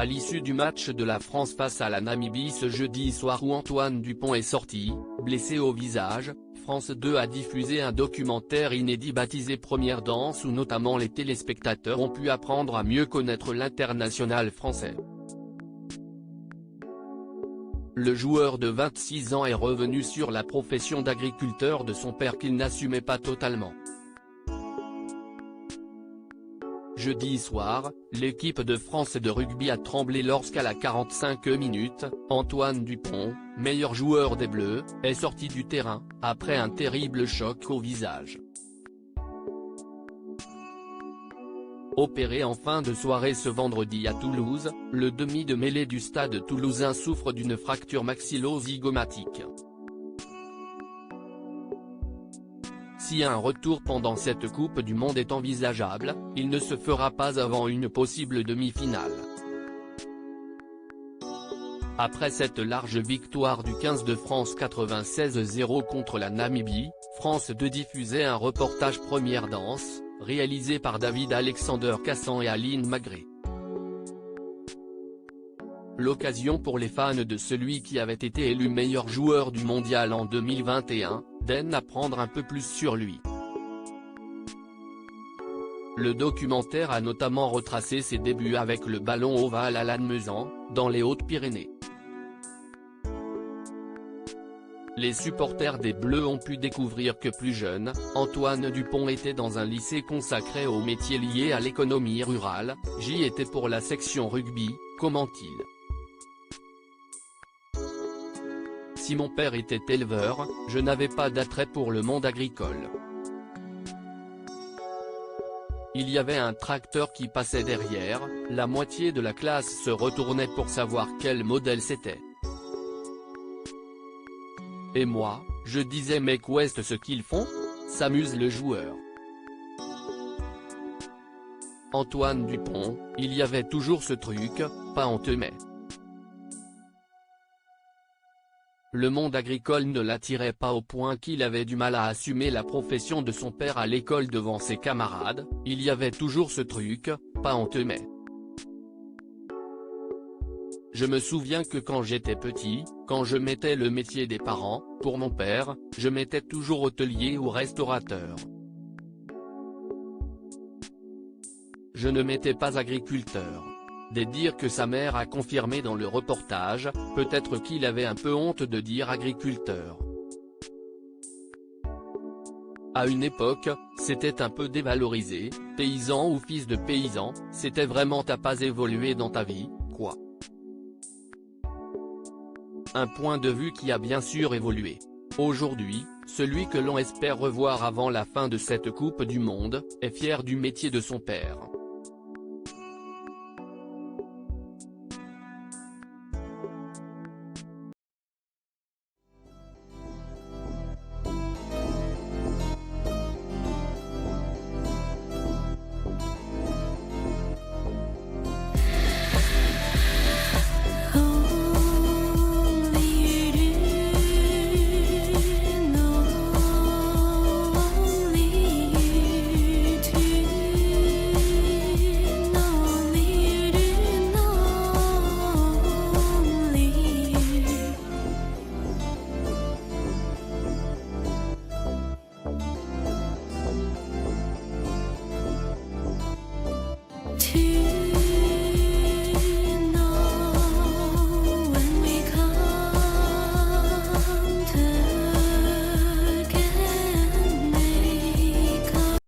à l'issue du match de la France face à la Namibie ce jeudi soir où Antoine Dupont est sorti, blessé au visage, France 2 a diffusé un documentaire inédit baptisé Première danse où notamment les téléspectateurs ont pu apprendre à mieux connaître l'international français. Le joueur de 26 ans est revenu sur la profession d'agriculteur de son père qu'il n'assumait pas totalement. Jeudi soir, l'équipe de France de rugby a tremblé lorsqu'à la 45e minute, Antoine Dupont, meilleur joueur des Bleus, est sorti du terrain, après un terrible choc au visage. Opéré en fin de soirée ce vendredi à Toulouse, le demi de mêlée du stade toulousain souffre d'une fracture maxillo-zygomatique. Si un retour pendant cette Coupe du Monde est envisageable, il ne se fera pas avant une possible demi-finale. Après cette large victoire du 15 de France 96-0 contre la Namibie, France 2 diffusait un reportage Première danse, réalisé par David Alexander Cassan et Aline Magré. L'occasion pour les fans de celui qui avait été élu meilleur joueur du mondial en 2021, d'apprendre un peu plus sur lui. Le documentaire a notamment retracé ses débuts avec le ballon ovale à Lannemezan, dans les Hautes-Pyrénées. Les supporters des Bleus ont pu découvrir que plus jeune, Antoine Dupont était dans un lycée consacré aux métiers liés à l'économie rurale, j'y étais pour la section rugby, commente-t-il. Si mon père était éleveur, je n'avais pas d'attrait pour le monde agricole. Il y avait un tracteur qui passait derrière, la moitié de la classe se retournait pour savoir quel modèle c'était. Et moi, je disais mais qu'est-ce ce qu'ils font ? S'amuse le joueur. Antoine Dupont, il y avait toujours ce truc, pas honteux mais. Le monde agricole ne l'attirait pas au point qu'il avait du mal à assumer la profession de son père à l'école devant ses camarades, il y avait toujours ce truc, pas honteux mais. Je me souviens que quand j'étais petit, quand je mettais le métier des parents, pour mon père, je mettais toujours hôtelier ou restaurateur. Je ne mettais pas agriculteur. Des dires que sa mère a confirmé dans le reportage, peut-être qu'il avait un peu honte de dire agriculteur. À une époque, c'était un peu dévalorisé, paysan ou fils de paysan, c'était vraiment t'as pas évolué dans ta vie, quoi. Un point de vue qui a bien sûr évolué. Aujourd'hui, celui que l'on espère revoir avant la fin de cette Coupe du Monde, est fier du métier de son père.